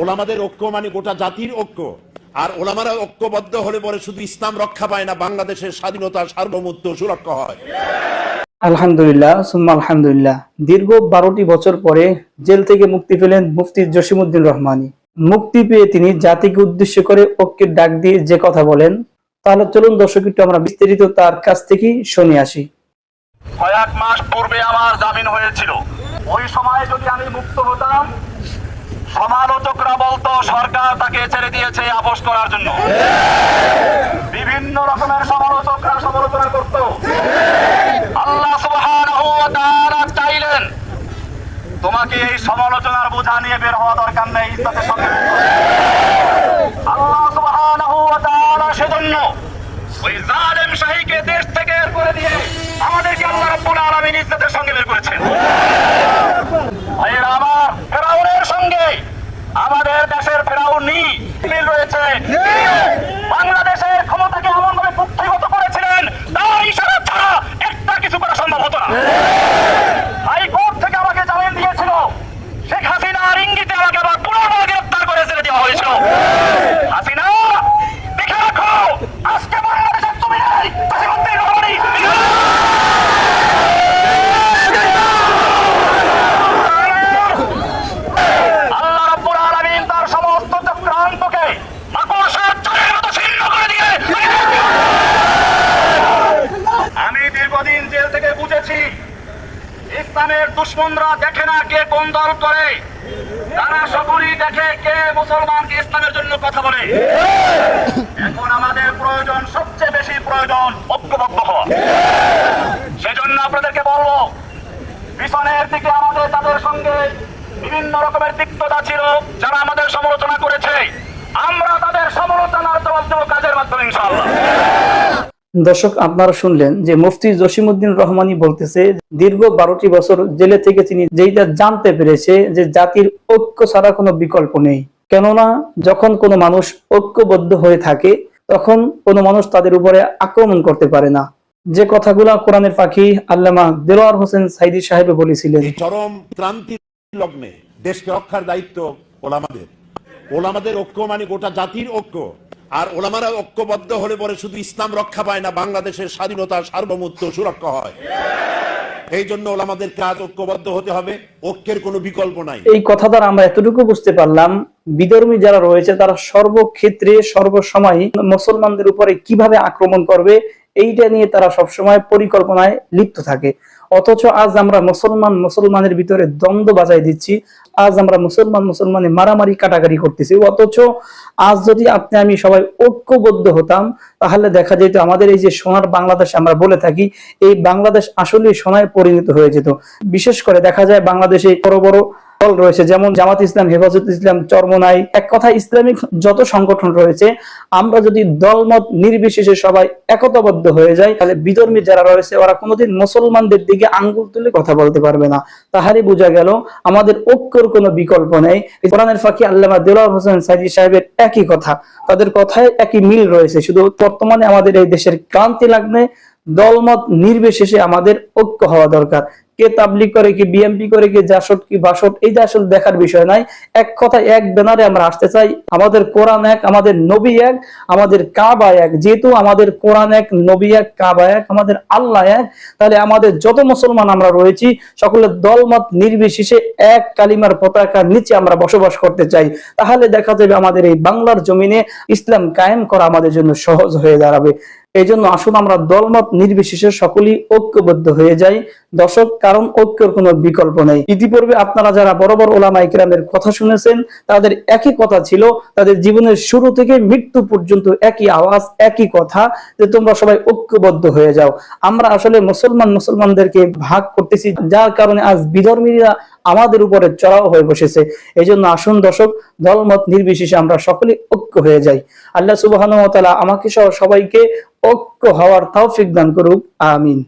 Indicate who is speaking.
Speaker 1: ওলামাদের ঐক্য মানে গোটা জাতির ঐক্য, আর ওলামারা ঐক্যবদ্ধ হলে পরে শুধু ইসলাম রক্ষা পায় না, বাংলাদেশের স্বাধীনতা সার্বভৌমত্ব সুরক্ষা হয়।
Speaker 2: আলহামদুলিল্লাহ সুম্মা আলহামদুলিল্লাহ। দীর্ঘ 12টি বছর পরে জেল থেকে মুক্তি পেলেন মুফতি জসিমউদ্দিন রহমানী। মুক্তি পেয়ে তিনি জাতিকে উদ্দেশ্য করে ঐক্যের ডাক দিয়ে যে কথা বলেন, তাহলে চলুন দর্শক একটু আমরা বিস্তারিত তার কাছ থেকেই শুনে আসি।
Speaker 3: কয়েক মাস পূর্বে আমার জামিন হয়েছিল। ওই সময় যদি আমি মুক্ত হতাম, সমালোচকরা বলতো সরকার তাকে ছেড়ে দিয়েছে আপোস করার জন্য। বিভিন্ন রকমের সমালোচকরা সমালোচনা করত। আল্লাহ সুবহানাহু ওয়া তাআলা চাইলেন তোমাকে এই সমালোচনার বোঝা নিয়ে বের হওয়া দরকার নেই, ইজ্জতের সঙ্গে আল্লাহ সুবহানাহু ওয়া তাআলা সেজন্য ওই জালেম শাহীকে দেশ থেকে বের করে দিয়ে আমাদেরকে আল্লাহ রাব্বুল আলামিন ইজ্জতের সঙ্গে বের করেছেন। ভাইয়েরা আমার, ফেরাউনের সঙ্গে আমাদের দেশের ফেরাউনই মিল রয়েছে। বাংলাদেশের ক্ষমতাকে এমনভাবে কুক্ষিগত করেছিলেন, তার ইশারা ছাড়া একটা কিছু করা সম্ভব হতো না। হাইকোর্ট থেকে আমাকে জামিন দিয়েছিল, শেখ হাসিনার ইঙ্গিতে আমাকে আবার পুনর্বার গ্রেফতার করে ছেড়ে দেওয়া হয়েছিল। হাসিনা দেখে রাখো, আজকে বাংলাদেশের তুমি নেই, জসিমউদ্দিন রহমানী আল্লাহ রাব্বুল আলামিন তার সমস্ত চক্রান্তকে মাকড়সার চালের মতো ছিন্ন করে দিয়ে। আমি দীর্ঘদিন জেল থেকে বুঝেছি, ইসলামের দুশমনরা দেখে না কে কোন দল করে, তারা সকলেই দেখে কে মুসলমানকে ইসলামের জন্য কথা বলে। এখন আমাদের প্রয়োজন, সবচেয়ে বেশি প্রয়োজন ঐক্যবদ্ধ হওয়া। সেজন্য আপনাদেরকে বলবো, পিছনের দিকে আমাদের তাদের সঙ্গে বিভিন্ন রকমের তিক্ততা ছিল, যারা আমাদের সমালোচনা করেছে, আমরা তাদের সমালোচনার জবাব দেব কাজের মাধ্যমে ইনশাআল্লাহ।
Speaker 2: দর্শক, আপনারা শুনলেন যে মুফতি জসিমউদ্দিন রহমানী বলতেছে দীর্ঘ 12টি বছর জেলে থেকে তিনি যেটা জানতে পেরেছে যে জাতির ঐক্য ছাড়া কোনো বিকল্প নেই। কেননা যখন কোনো মানুষ ঐক্যবদ্ধ হয়ে থাকে, তখন কোনো মানুষ তাদের উপরে আক্রমণ করতে পারে না। যে কথাগুলা কোরআনের পাখি আল্লামা দেলোয়ার হোসেন সাইদি সাহেব বলেছিলেন,
Speaker 1: চরম ক্রান্তির লগ্নে দেশকে রক্ষার দায়িত্ব ওলামাদের। ওলামাদের ঐক্য মানে গোটা জাতির ঐক্য, আর ওলামারা ঐক্যবদ্ধ হলে পরে শুধু ইসলাম রক্ষা পায় না, বাংলাদেশের স্বাধীনতা সার্বভৌমত্ব সুরক্ষা হয়। এই জন্য ওলামাদের কাজ ঐক্যবদ্ধ হতে হবে, ঐক্যের কোনো বিকল্প নাই।
Speaker 2: এই কথা দ্বারা আমরা এতটুকু বুঝতে পারলাম, বিধর্মী যারা রয়েছে তারা সর্বক্ষেত্রে সর্বসময় মুসলমানদের উপরে কিভাবে আক্রমণ করবে এইটা নিয়ে তারা সবসময় পরিকল্পনায় লিপ্ত থাকে। অথচ আজ আমরা মুসলমানের ভিতরে দ্বন্দ্ব বাজাই দিচ্ছি, আজ আমরা মুসলমানে মারামারি কাটাকাটি করতেছি। অথচ আজ যদি আপনি আমি সবাই ঐক্যবদ্ধ হতাম, তাহলে দেখা যেত আমাদের এই যে সোনার বাংলাদেশ আমরা বলে থাকি, এই বাংলাদেশ আসলে সোনায় পরিণত হয়ে যেত। বিশেষ করে দেখা যায় বাংলাদেশে বড় বড় দল রয়েছে, যেমন জামাত ইসলাম, হেফাজত ইসলাম, চরমনাই, এক কথা ইসলামিক যত সংগঠন রয়েছে, আমরা যদি দলমত নির্বিশেষে সবাই একতাবদ্ধ হয়ে যাই, তাহলে বিধর্মী যারা রয়েছে ওরা কোনোদিন মুসলমানদের দিকে আঙ্গুল তুলে কথা বলতে পারবে না। তাহারই বোঝা গেল আমাদের ঐক্যর কোনো বিকল্প নেই। কোরআনের ফাঁকি আল্লামা দেলোয়ার হোসেন সাইদি সাহেবের একই কথা, তাদের কথায় একই মিল রয়েছে। শুধু বর্তমানে আমাদের এই দেশের ক্রান্তি লগ্নে দলমত নির্বিশেষে আমাদের ঐক্য হওয়া দরকার। কে তাবলিগ করে, কি বিএমপি করে, কি জাসদ কি বাসদ, এইটা আসলে দেখার বিষয় নাই। এক কথা এক ব্যানারে আমরা আসতে চাই, আমাদের কোরআন এক, আমাদের নবী এক, আমাদের কাবা এক। যেহেতু আমাদের কোরআন এক, নবী এক, কাবা এক, আমাদের আল্লাহ এক, তাহলে আমাদের যত মুসলমান আমরা রয়েছি সকলের দলমত নির্বিশেষে এক কালিমার পতাকার নিচে আমরা বসবাস করতে চাই। তাহলে দেখা যাবে আমাদের এই বাংলার জমিনে ইসলাম কায়েম করা আমাদের জন্য সহজ হয়ে দাঁড়াবে। এই জন্য আসুন আমরা দলমত নির্বিশেষে সকলেই ঐক্যবদ্ধ হয়ে যাই দর্শক, কারণ ঐক্যের কোনো বিকল্প নেই। ইতিপূর্বে আপনারা যারা বড় বড় ওলামা ইকরামের কথা শুনেছেন, তাদের একই কথা ছিল, তাদের জীবনের শুরু থেকে মৃত্যু পর্যন্ত একই আওয়াজ, একই কথা, যে তোমরা সবাই ঐক্যবদ্ধ হয়ে যাও। আমরা আসলে মুসলমানদেরকে ভাগ করতেছি, যার কারণে আজ বিধর্মীরা আমাদের উপরে চড়াও হয়ে বসেছে। এই জন্য আসুন দর্শক, দলমত নির্বিশেষে আমরা সকলে ঐক্য হয়ে যাই। আল্লাহ সুবহানাহু ওয়া তাআলা আমাকে সহ সবাইকে ঐক্য হওয়ার তৌফিক দান করুক, আমিন।